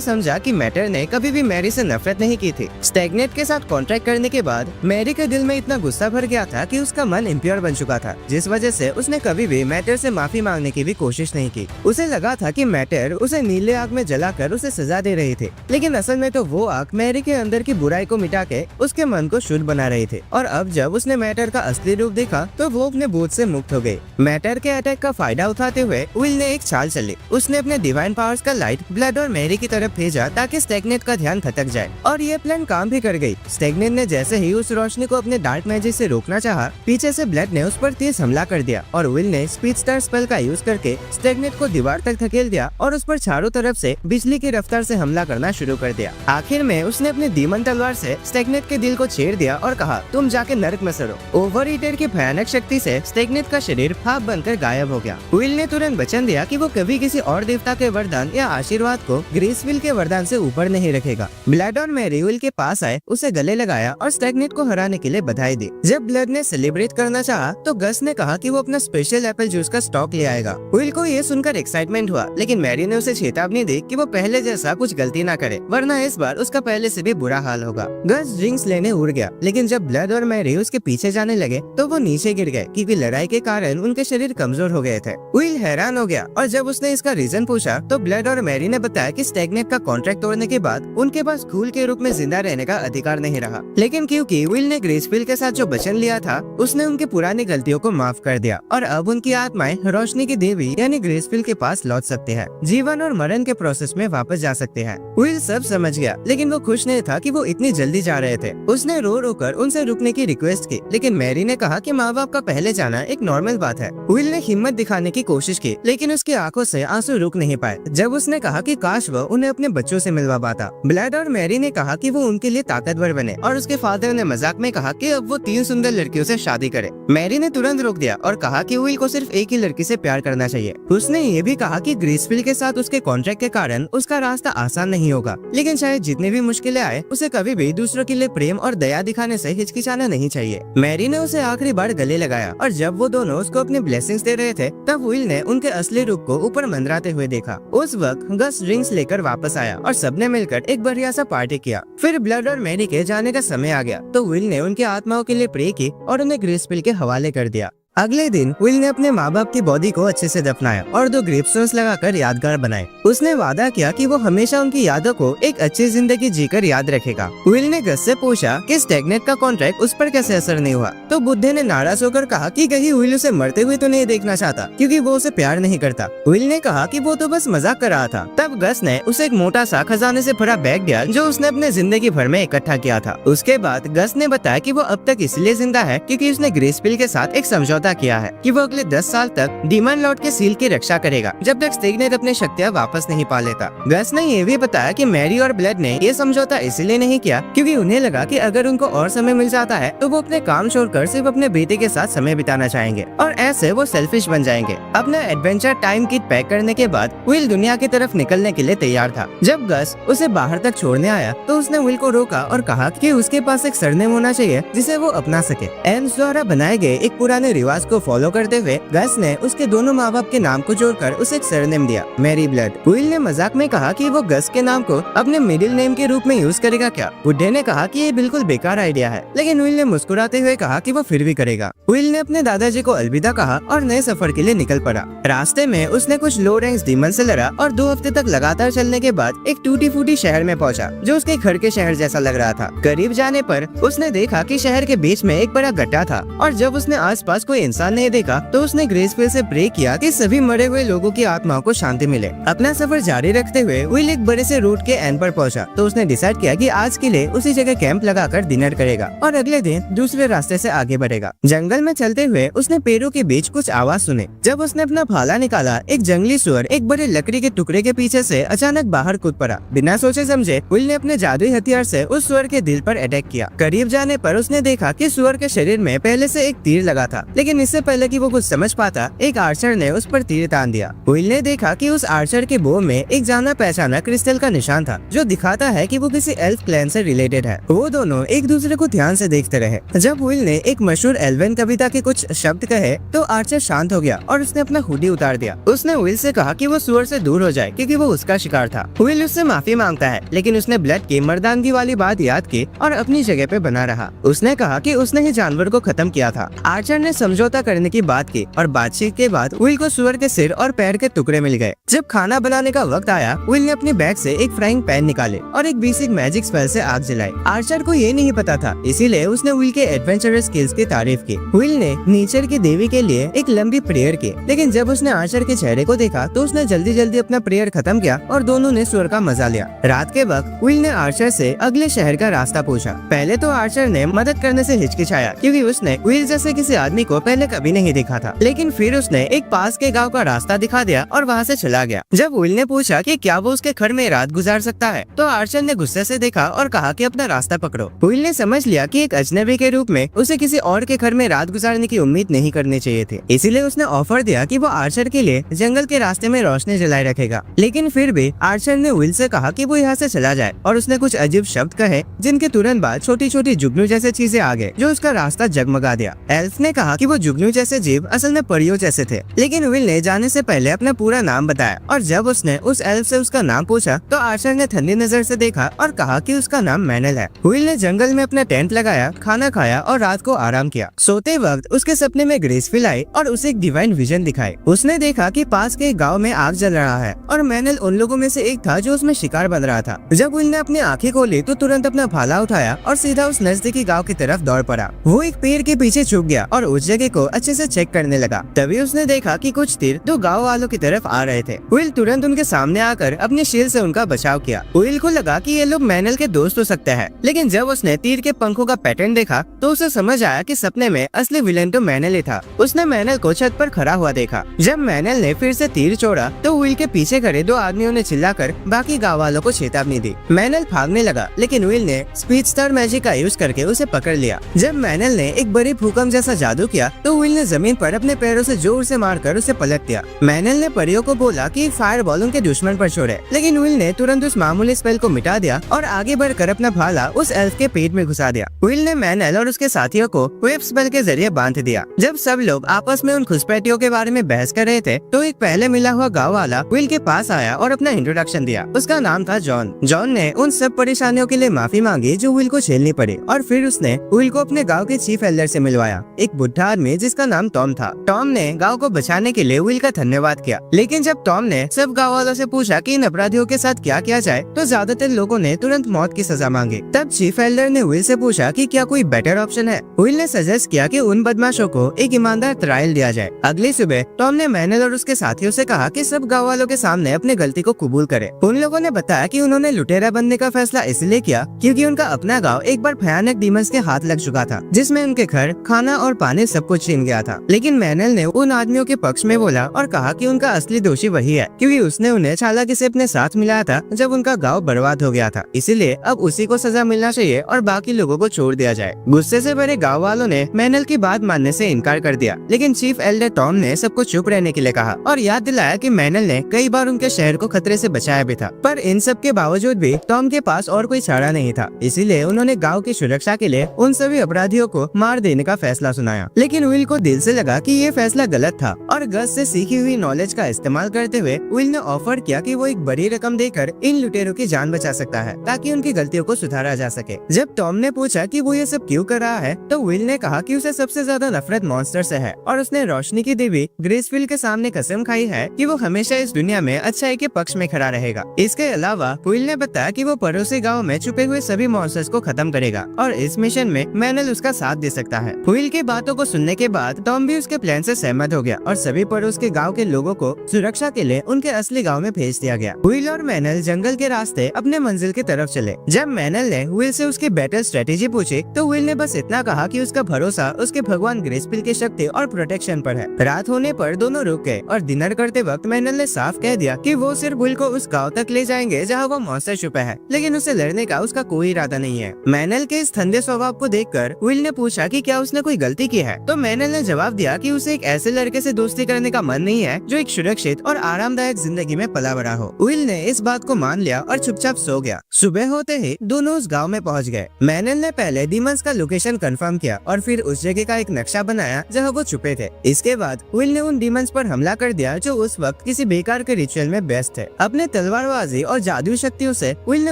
समझा कि मैटर ने कभी भी मैरी से नफरत नहीं की थी। स्टैग्नेट के साथ कॉन्ट्रैक्ट करने के बाद मैरी के दिल में इतना गुस्सा भर गया था कि उसका मन इम्प्योर बन चुका था, जिस वजह से उसने कभी भी मैटर से माफी मांगने की भी कोशिश नहीं की। उसे लगा था कि मैटर उसे नीले आग में जलाकर उसे सजा दे रही थी, लेकिन असल में तो वो आग मैरी के अंदर की बुराई को मिटा के उसके मन को शुद्ध बना रही थी। और अब जब उसने मैटर का असली रूप देखा तो वो अपने बोझ से मुक्त हो गई। मैटर के अटैक का फायदा उठाते हुए विल ने एक चाल चली। उसने अपने डिवाइन पावर्स का लाइट ब्लड और मैरी की तरफ भेजा ताकि स्टैग्नेट का ध्यान भटक जाए, और ये प्लान काम भी कर गई। स्टैग्नेट ने जैसे ही उस रोशनी को अपने डार्क मैजिक से रोकना चाहा, पीछे से ब्लड ने उस पर तेज हमला कर दिया और विल ने स्पीड स्टार स्पेल का यूज करके स्टैग्नेट को दीवार तक धकेल दिया और उस पर चारों तरफ से बिजली की रफ्तार से हमला करना शुरू कर दिया। आखिर में उसने अपनी डीमन तलवार से स्टैग्नेट के दिल को छेड़ दिया और कहा, तुम जाके नरक में सड़ो। ओवर ईटर की भयानक शक्ति से स्टैग्नेट का शरीर भाप बनकर गायब हो गया। विल ने तुरंत वचन दिया कि वो कभी किसी और देवता के वरदान या आशीर्वाद को ग्रेसविल के वरदान से ऊपर नहीं रखेगा। ब्लड और मैरी विल के पास आए, उसे गले लगाया और स्टैग्नेट को हराने के लिए बधाई दी। जब ब्लड ने सेलिब्रेट करना चाहा तो गस ने कहा कि वो अपना स्पेशल एप्पल जूस का स्टॉक ले आएगा। विल को ये सुनकर एक्साइटमेंट हुआ, लेकिन मैरी ने उसे चेतावनी दी कि वो पहले जैसा कुछ गलती ना करे, वरना इस बार उसका पहले से भी बुरा हाल होगा। गस ड्रिंक्स लेने उड़ गया, लेकिन जब ब्लड और मैरी उसके पीछे जाने लगे तो वो नीचे गिर गए क्योंकि लड़ाई के कारण उनके शरीर कमजोर हो गए थे। विल हैरान हो गया और जब उसने इसका रीजन पूछा तो ब्लड और मैरी ने बताया कि स्टैग्नेट का कॉन्ट्रैक्ट तोड़ने के बाद उनके पास घूल के रूप में जिंदा रहने का अधिकार नहीं रहा। लेकिन क्योंकि विल ने ग्रेसविल के साथ जो वचन लिया था, उसने उनकी पुरानी गलतियों को माफ कर दिया और अब उनकी आत्माएं रोशनी की देवी यानी ग्रेसविल के पास लौट सकते हैं, जीवन और मरण के प्रोसेस में वापस जा सकते हैं। विल सब समझ गया, लेकिन वो खुश नहीं था कि वो इतनी जल्दी जा रहे थे। उसने रो रो कर उनसे रुकने की रिक्वेस्ट की, लेकिन मैरी ने कहा कि माँ बाप का पहले जाना एक नॉर्मल बात है। विल ने हिम्मत दिखाने की कोशिश की, लेकिन उसकी आंखों से आंसू रुक नहीं पाए जब उसने कहा कि काश वो उन्हें अपने बच्चों से मिलवा पाता। ब्लड और मैरी ने कहा कि वो उनके लिए ताकतवर बने और उसके फादर ने मजाक में कहा कि अब वो 3 सुंदर लड़कियों से शादी करे। मैरी ने तुरंत रोक दिया और कहा कि विल को सिर्फ एक ही लड़की से प्यार करना चाहिए। उसने ये भी कहा कि ग्रेसविल के साथ उसके कॉन्ट्रैक्ट के कारण उसका रास्ता आसान नहीं होगा, लेकिन शायद जितनी भी मुश्किलें आए उसे कभी भी दूसरों के लिए प्रेम और दया दिखाने से हिचकिचाना नहीं चाहिए। मैरी ने उसे आखिरी बार गले लगाया और जब वो दोनों उसको अपने ब्लेसिंग्स दे रहे थे तब विल ने उनके असली रूप को ऊपर मंडराते हुए देखा। उस वक्त गस ड्रिंक्स लेकर वापस आया और सबने मिलकर एक बढ़िया सा पार्टी किया। फिर ब्लड और मैरी के जाने का समय आ गया तो विल ने उनकी आत्माओं के लिए प्रे की और उन्हें ग्रेसविल के हवाले कर दिया। अगले दिन विल ने अपने माँ बाप की बॉडी को अच्छे से दफनाया और 2 ग्रेवस्टोन्स लगाकर यादगार बनाए। उसने वादा किया कि वो हमेशा उनकी यादों को एक अच्छी जिंदगी जीकर याद रखेगा। विल ने गस से पूछा कि स्टैग्नेट का कॉन्ट्रैक्ट उस पर कैसे असर नहीं हुआ, तो बुद्धे ने नाराज होकर कहा कि कहीं विल उसे मरते हुए तो नहीं देखना चाहता क्योंकि वो उसे प्यार नहीं करता। विल ने कहा कि वो तो बस मजाक कर रहा था। तब गस ने उसे एक मोटा सा खजाने से भरा बैग दिया जो उसने अपने जिंदगी भर में इकट्ठा किया था। उसके बाद गस ने बताया कि वो अब तक इसलिए जिंदा है क्योंकि उसने ग्रेसविल के साथ एक समझौता किया है कि वो अगले 10 साल तक डीमन लॉर्ड के सील की रक्षा करेगा जब तक स्टैग्नेट अपनी शक्तियाँ वापस नहीं पा लेता। गस ने ये भी बताया कि मैरी और ब्लड ने ये समझौता इसलिए नहीं किया क्योंकि उन्हें लगा कि अगर उनको और समय मिल जाता है तो वो अपने काम छोड़कर सिर्फ अपने बेटे के साथ समय बिताना चाहेंगे और ऐसे वो सेल्फिश बन जाएंगे। अपना एडवेंचर टाइम किट पैक करने के बाद विल दुनिया की तरफ निकलने के लिए तैयार था। जब गस उसे बाहर तक छोड़ने आया तो उसने विल को रोका और कहा कि उसके पास एक सरनेम होना चाहिए जिसे वो अपना सके। एम्स द्वारा बनाए गए एक पुराने रिवाज को फॉलो करते हुए गस ने उसके दोनों माँ बाप के नाम को जोड़कर उसे एक सरनेम दिया, मैरी ब्लड। विल ने मजाक में कहा कि वो गस के नाम को अपने मिडिल नेम के रूप में यूज करेगा क्या। बुड्ढे ने कहा कि ये बिल्कुल बेकार आइडिया है, लेकिन विल ने मुस्कुराते हुए कहा कि वो फिर भी करेगा। विल ने अपने दादाजी को अलविदा कहा और नए सफर के लिए निकल पड़ा। रास्ते में उसने कुछ लो रैंक्स डीमन से लड़ा और 2 हफ्ते तक लगातार चलने के बाद एक टूटी फूटी शहर में पहुंचा जो उसके घर के शहर जैसा लग रहा था। करीब जाने पर उसने देखा कि शहर के बीच में एक बड़ा गड्ढा था और जब उसने आसपास कोई इंसान नहीं देखा तो उसने ग्रेसफुल से प्रे किया कि सभी मरे हुए लोगों की आत्माओं को शांति मिले। अपना सफर जारी रखते हुए विल एक बड़े से रूट के एंड पर पहुंचा तो उसने डिसाइड किया कि आज के लिए उसी जगह कैंप लगाकर डिनर करेगा और अगले दिन दूसरे रास्ते से आगे बढ़ेगा। जंगल में चलते हुए उसने पेड़ों के बीच कुछ आवाज सुने। जब उसने अपना भाला निकाला, एक जंगली सुअर एक बड़े लकड़ी के टुकड़े के पीछे से अचानक बाहर कूद पड़ा। बिना सोचे समझे विल ने अपने जादुई हथियार से उस सुअर के दिल पर अटैक किया। करीब जाने पर उसने देखा कि सुअर के शरीर में पहले से एक तीर लगा था, लेकिन इससे पहले कि वो कुछ समझ पाता एक आर्चर ने उस पर तीर तान दिया। विल ने देखा कि उस आर्चर के बो में एक जाना पहचाना क्रिस्टल का निशान था जो दिखाता है कि वो किसी एल्फ क्लैन से रिलेटेड है। वो दोनों एक दूसरे को ध्यान से देखते रहे। जब विल ने एक मशहूर एल्वन कविता के कुछ शब्द कहे तो आर्चर शांत हो गया और उसने अपना हुडी उतार दिया। उसने विल से कहा कि वो सुअर से दूर हो जाए क्योंकि वो उसका शिकार था। विल उससे माफी मांगता है, लेकिन उसने ब्लड की मर्दानगी वाली बात याद की और अपनी जगह पे बना रहा। उसने कहा कि उसने ही जानवर को खत्म किया था। आर्चर ने समझौता करने की बात की और बातचीत के बाद विल को सुअर के सिर और पैर के टुकड़े मिल गए। जब खाना बनाने का वक्त आया, विल ने अपने बैग से एक फ्राइंग पैन निकाले और एक बेसिक मैजिक स्पेल से आग जलाई। आर्चर को ये नहीं पता था, इसीलिए उसने विल के एडवेंचरस स्किल्स की तारीफ की। विल ने नेचर की देवी के लिए एक लंबी प्रेयर की, लेकिन जब उसने आर्चर के चेहरे को देखा तो उसने जल्दी जल्दी अपना प्रेयर खत्म किया और दोनों ने सुअर का मजा लिया। रात के वक्त विल ने आर्चर से अगले शहर का रास्ता पूछा। पहले तो आर्चर ने मदद करने से हिचकिचाया क्योंकि उसने विल जैसे किसी आदमी को पहले कभी नहीं देखा था, लेकिन फिर उसने एक पास के गांव का रास्ता दिखा दिया और वहां से चला गया। जब विल ने पूछा कि क्या वो उसके घर में रात गुजार सकता है तो आर्चर ने गुस्से से देखा और कहा कि अपना रास्ता पकड़ो। विल ने समझ लिया कि एक अजनबी के रूप में उसे किसी और के घर में रात गुजारने की उम्मीद नहीं करनी चाहिए थी, इसीलिए उसने ऑफर दिया कि वो आर्चर के लिए जंगल के रास्ते में रोशनी जलाए रखेगा। लेकिन फिर भी आर्चर ने विल से कहा कि वो यहाँ से चला जाए और उसने कुछ अजीब शब्द कहे जिनके तुरंत बाद छोटी छोटी जुगनू जैसे चीजें आ गए जो उसका रास्ता जगमगा दिया। एल्फ ने कहा कि वो जुगनू जैसे जीव असल में परियों जैसे थे, लेकिन विल ने जाने से पहले अपना पूरा नाम बताया और जब उसने उस एल्फ से उसका नाम पूछा तो आर्चर ने ठंडी नजर से देखा और कहा कि उसका नाम मैनल है। विल ने जंगल में अपना टेंट लगाया, खाना खाया और रात को आराम किया। सोते वक्त उसके सपने में ग्रेसफुल आई और उसे एक डिवाइन विजन दिखाई। उसने देखा कि पास के गांव में आग जल रहा है और मैनल उन लोगों में से एक था जो उसमें शिकार बन रहा था। जब विल ने अपनी आंखें खोली तो तुरंत अपना भाला उठाया और सीधा उस नजदीकी गांव की तरफ दौड़ पड़ा। वो एक पेड़ के पीछे छुप गया और उस जगह को अच्छे से चेक करने लगा। तभी उसने देखा कि कुछ तीर दो गांव वालों की तरफ आ रहे थे। विल तुरंत उनके सामने आकर अपने शील्ड से उनका बचाव किया। विल को लगा कि ये लोग मैनल के दोस्त हो सकते हैं, लेकिन जब उसने तीर के पंखों का पैटर्न देखा तो उसे समझ आया कि सपने में असली विलेन तो मैनल ही था। उसने मैनल को छत पर खड़ा हुआ देखा। जब मैनल ने फिर से तीर छोड़ा तो विल के पीछे खड़े 2 आदमियों ने चिल्लाकर बाकी गाँव वालों को चेतावनी दी। मैनल भागने लगा, लेकिन विल ने स्पीड स्टार मैजिक का यूज करके उसे पकड़ लिया। जब मैनल ने एक बड़ी भूकंप जैसा जादू किया तो विल ने जमीन पर अपने पैरों से जोर से मारकर उसे पलट दिया। मैनल ने परियों को बोला कि फायर बॉल उनके दुश्मन पर छोड़े, लेकिन विल ने तुरंत उस मामूली स्पेल को मिटा दिया और आगे बढ़कर अपना भाला उस एल्फ के पेट में घुसा दिया। विल ने मैनल और उसके साथियों को वेब स्पेल के जरिए बांध दिया। जब सब लोग आपस में उन घुसपैठियों के बारे में बहस कर रहे थे तो एक पहले मिला हुआ गाँव वाला विल के पास आया और अपना इंट्रोडक्शन दिया। उसका नाम था जॉन। जॉन ने उन सब परेशानियों के लिए माफी मांगी जो विल को झेलनी पड़ी और फिर उसने विल को अपने गांव के चीफ एल्डर से मिलवाया, एक बुढ़ा आदमी जिसका नाम टॉम था। टॉम ने गांव को बचाने के लिए विल का धन्यवाद किया, लेकिन जब टॉम ने सब गांव वालों से पूछा कि इन अपराधियों के साथ क्या किया जाए तो ज्यादातर लोगों ने तुरंत मौत की सजा मांगी। तब चीफ एल्डर ने विल से पूछा कि क्या कोई बेटर ऑप्शन है। विल ने सजेस्ट किया कि उन बदमाशों को एक ईमानदार ट्रायल दिया जाए। अगली सुबह टॉम ने मैनल और उसके साथियों से कहा कि सब गाँव वालों के सामने अपनी गलती को कबूल करे। उन लोगों ने बताया कि उन्होंने लुटेरा बनने का फैसला इसलिए किया क्योंकि उनका अपना गांव एक बार भयानक डीमंस के हाथ लग चुका था, जिसमें उनके घर, खाना और पानी सब कुछ छीन गया था। लेकिन मैनल ने उन आदमियों के पक्ष में बोला और कहा कि उनका असली दोषी वही है क्योंकि उसने उन्हें चालाकी से अपने साथ मिलाया था जब उनका गांव बर्बाद हो गया था। इसीलिए अब उसी को सजा मिलना चाहिए और बाकी लोगों को छोड़ दिया जाए। गुस्से से भरे गाँव वालों ने मैनल की बात मानने से इनकार कर दिया, लेकिन चीफ एल्डर टॉम ने सबको चुप रहने के लिए कहा और याद दिलाया कि मैनल ने कई बार उनके शहर को खतरे से बचाया भी था। पर इन सब के बावजूद भी टॉम के पास और कोई चारा नहीं था, इसीलिए उन्होंने गांव की सुरक्षा के लिए उन सभी अपराधियों को मार देने का फैसला सुनाया। लेकिन लेकिन विल को दिल से लगा कि ये फैसला गलत था और गस से सीखी हुई नॉलेज का इस्तेमाल करते हुए विल ने ऑफर किया कि वो एक बड़ी रकम देकर इन लुटेरों की जान बचा सकता है ताकि उनकी गलतियों को सुधारा जा सके। जब टॉम ने पूछा कि वो ये सब क्यों कर रहा है तो विल ने कहा कि उसे सबसे ज्यादा नफरत मॉन्स्टर से है और उसने रोशनी की देवी ग्रेसफिल के सामने कसम खाई है कि वो हमेशा इस दुनिया में अच्छाई के पक्ष में खड़ा रहेगा। इसके अलावा विल ने बताया कि वो पड़ोसी गाँव में छुपे हुए सभी मॉन्स्टर्स को खत्म करेगा और इस मिशन में मैनल उसका साथ दे सकता है। विल की बातों को सुनने के बाद टॉम भी उसके प्लान से सहमत हो गया और सभी पड़ोस के गांव के लोगों को सुरक्षा के लिए उनके असली गांव में भेज दिया गया। विल और मैनल जंगल के रास्ते अपने मंजिल की तरफ चले। जब मैनल ने विल से उसकी बैटल स्ट्रेटेजी पूछी तो विल ने बस इतना कहा कि उसका भरोसा उसके भगवान ग्रेसफिल की शक्ति और प्रोटेक्शन पर है। रात होने पर दोनों रुक गए और डिनर करते वक्त मैनल ने साफ कह दिया कि वो सिर्फ विल को उस गाँव तक ले जाएंगे जहाँ वो मॉन्स्टर छुपा है, लेकिन उसे लड़ने का उसका कोई इरादा नहीं है। मैनल के इस ठंडे स्वभाव को देखकर विल ने पूछा कि क्या उसने कोई गलती की है तो मैनल ने जवाब दिया कि उसे एक ऐसे लड़के से दोस्ती करने का मन नहीं है जो एक सुरक्षित और आरामदायक जिंदगी में पला बड़ा हो। विल ने इस बात को मान लिया और चुपचाप सो गया। सुबह होते ही दोनों उस गांव में पहुंच गए। मैनल ने पहले डीमंस का लोकेशन कंफर्म किया और फिर उस जगह का एक नक्शा बनाया जहां वो छुपे थे। इसके बाद विल ने उन डीमंस पर हमला कर दिया जो उस वक्त किसी बेकार के रिचुअल में व्यस्त थे। अपने तलवारबाजी और जादुई शक्तियों से विल ने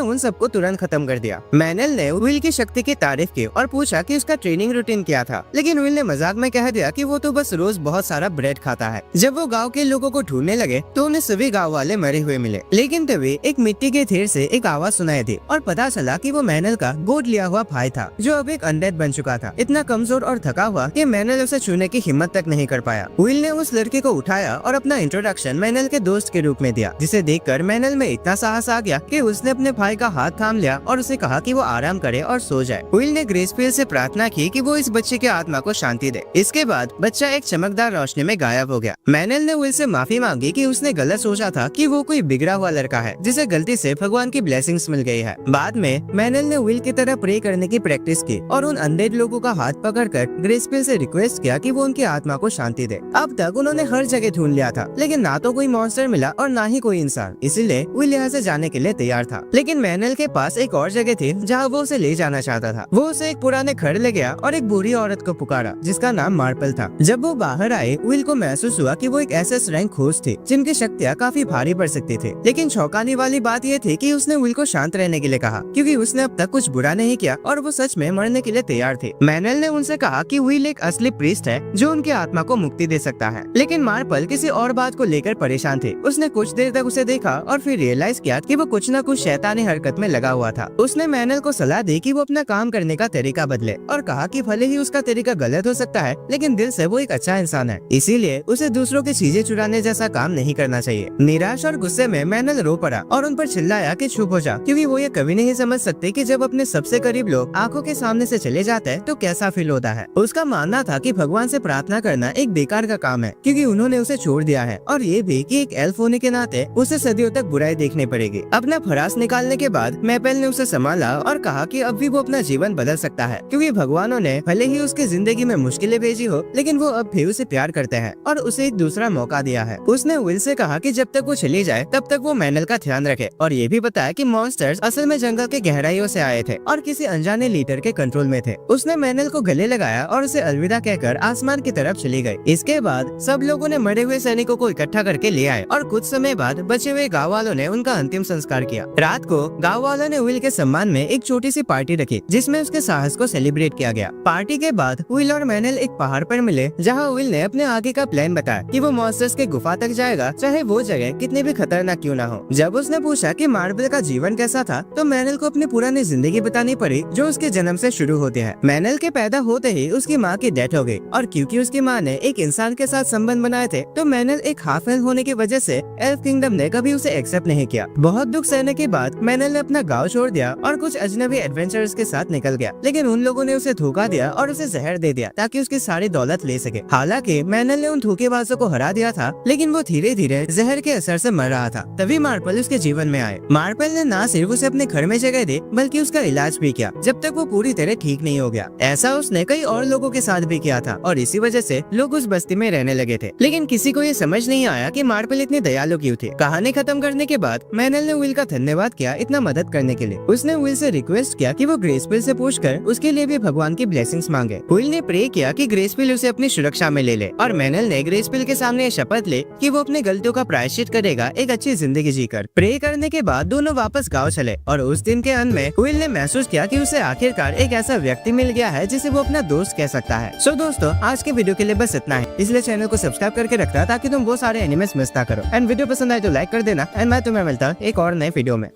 उन सबको तुरंत खत्म कर दिया। मैनल ने विल की शक्ति की तारीफ की और पूछा कि उसका ट्रेनिंग रूटीन क्या था, लेकिन विल ने मजाक में कह दिया कि वो तो बस रोज बहुत सारा ब्रेड खाता है। जब वो गांव के लोगों को ढूंढने लगे तो उन्हें सभी गांव वाले मरे हुए मिले, लेकिन तभी एक मिट्टी के ढेर से एक आवाज सुनाई दी और पता चला कि वो मैनल का गोद लिया हुआ भाई था जो अब एक अनडेड बन चुका था, इतना कमजोर और थका हुआ कि मैनल उसे छूने की हिम्मत तक नहीं कर पाया। विल ने उस लड़के को उठाया और अपना इंट्रोडक्शन मैनल के दोस्त के रूप में दिया, जिसे देखकर मैनल में इतना साहस आ गया कि उसने अपने भाई का हाथ थाम लिया और उसे कहा कि वो आराम करे और सो जाए। विल ने ग्रेसफिल से प्रार्थना की कि वो इस बच्चे के आत्मा को शांति दे। इसके बाद बच्चा एक चमकदार रोशनी में गायब हो गया। मैनल ने विल से माफी मांगी कि उसने गलत सोचा था कि वो कोई बिगड़ा हुआ लड़का है जिसे गलती से भगवान की ब्लेसिंग्स मिल गई है। बाद में मैनल ने विल की तरह प्रे करने की प्रैक्टिस की और उन अनडेड लोगों का हाथ पकड़कर ग्रेसफिल से रिक्वेस्ट किया कि वो उनकी आत्मा को शांति दे। अब तक उन्होंने हर जगह ढूंढ लिया था, लेकिन ना तो कोई मॉन्स्टर मिला और ना ही कोई इंसान, इसीलिए विल यहाँ से जाने के लिए तैयार था। लेकिन मैनल के पास एक और जगह थी जहाँ वो उसे ले जाना चाहता था। वो उसे एक पुराने घर ले गया और एक बूढ़ी औरत को पुकारा जिसका नाम मार्पल था। जब वो बाहर आए विल को महसूस हुआ कि वो एक ऐसे रैंक खोज थे जिनकी शक्तियाँ काफी भारी पड़ सकती थी। लेकिन चौंकाने वाली बात ये थी कि उसने विल को शांत रहने के लिए कहा क्योंकि उसने अब तक कुछ बुरा नहीं किया और वो सच में मरने के लिए तैयार थे। मैनल ने उनसे कहा कि विल एक असली प्रीस्ट है जो उनकी आत्मा को मुक्ति दे सकता है। लेकिन मार्पल किसी और बात को लेकर परेशान थे। उसने कुछ देर तक उसे देखा और फिर रियलाइज किया कि वो कुछ न कुछ शैतानी हरकत में लगा हुआ था। उसने मैनल को सलाह दी कि वो अपना काम करने का तरीका बदले और कहा कि भले ही उसका तरीका गलत हो सकता है, लेकिन दिल से वो एक अच्छा इंसान है, इसीलिए उसे दूसरों की चीजें चुराने जैसा काम नहीं करना चाहिए। निराश और गुस्से में मैनल रो पड़ा और उन पर चिल्लाया कि चुप हो जा, क्योंकि वो ये कभी नहीं समझ सकते कि जब अपने सबसे करीब लोग आंखों के सामने से चले जाते हैं तो कैसा फील होता है। उसका मानना था कि भगवान से प्रार्थना करना एक बेकार का काम है क्योंकि उन्होंने उसे छोड़ दिया है, और ये भी कि एक एल्फ होने के नाते उसे सदियों तक बुराई देखनी पड़ेगी। अपना फरास निकालने के बाद मैपेल ने उसे संभाला और कहा कि अब भी वो अपना जीवन बदल सकता है क्योंकि भगवानों ने भले ही उसकी जिंदगी में मुश्किलें भेजी हो, लेकिन वो अब भी उसे प्यार करते हैं और उसे एक दूसरा मौका दिया है। उसने विल से कहा कि जब तक वो चली जाए तब तक वो मैनल का ध्यान रखे और ये भी बताया कि मॉन्स्टर्स असल में जंगल के गहराइयों से आए थे और किसी अनजाने लीडर के कंट्रोल में थे। उसने मैनल को गले लगाया और उसे अलविदा कहकर आसमान की तरफ चली गई। इसके बाद सब लोगों ने मरे हुए सैनिकों को इकट्ठा करके ले आए और कुछ समय बाद बचे हुए गाँव वालों ने उनका अंतिम संस्कार किया। रात को गाँव वालों ने विल के सम्मान में एक छोटी सी पार्टी रखी जिसमें उसके साहस को सेलिब्रेट किया गया। पार्टी के बाद विल और मैनल एक पहाड़ पर मिले जहाँ विल ने अपने आगे का प्लान बताया कि वो मॉन्स्टर्स के गुफा तक जाएगा, चाहे वो जगह कितनी भी खतरनाक क्यों ना हो। जब उसने पूछा कि मार्बल का जीवन कैसा था तो मैनल को अपनी पुरानी जिंदगी बतानी पड़ी जो उसके जन्म से शुरू होती है। मैनल के पैदा होते ही उसकी माँ की डेथ हो गई और क्योंकि उसकी माँ ने एक इंसान के साथ संबंध बनाए थे तो मैनल एक हाफ एल्फ होने की वजह से एल्फ किंगडम ने कभी उसे एक्सेप्ट नहीं किया। बहुत दुख सहने के बाद मैनल ने अपना गाँव छोड़ दिया और कुछ अजनबी एडवेंचरर्स के साथ निकल गया, लेकिन उन लोगों ने उसे धोखा दिया और उसे जहर दे दिया ताकि उसकी सारी दौलत ले सके। हालांकि मैनल ने उन धोखेबाजों को हरा दिया था, लेकिन वो धीरे धीरे जहर के असर से मर रहा था। तभी मार्पल उसके जीवन में आए। मार्पल ने न सिर्फ उसे अपने घर में जगह दी बल्कि उसका इलाज भी किया जब तक वो पूरी तरह ठीक नहीं हो गया। ऐसा उसने कई और लोगों के साथ भी किया था और इसी वजह से लोग उस बस्ती में रहने लगे थे, लेकिन किसी को ये समझ नहीं आया कि मार्पल इतनी दयालु क्यों थी। कहानी खत्म करने के बाद मैनल ने विल का धन्यवाद किया इतना मदद करने के लिए। उसने विल से रिक्वेस्ट किया कि वो ग्रेसफिल से पूछकर उसके लिए भी भगवान की ब्लेसिंग्स मांगे। विल ने प्रे किया ताकि ग्रेसपिल उसे अपनी सुरक्षा में ले ले। और मैनल ने ग्रेसपिल के सामने ये शपथ ले कि वो अपनी गलतियों का प्रायश्चित करेगा एक अच्छी जिंदगी जीकर। प्रे करने के बाद दोनों वापस गाँव चले और उस दिन के अंत में विल ने महसूस किया कि उसे आखिरकार एक ऐसा व्यक्ति मिल गया है जिसे वो अपना दोस्त कह सकता है। सो दोस्तों, आज के वीडियो के लिए बस इतना है, इसलिए चैनल को सब्सक्राइब करके रखना ताकि तुम वो सारे एनिमेस मिस ना करो। एंड वीडियो पसंद आए तो लाइक कर देना। एंड मैं तुम्हें मिलता हूँ एक और नए वीडियो में।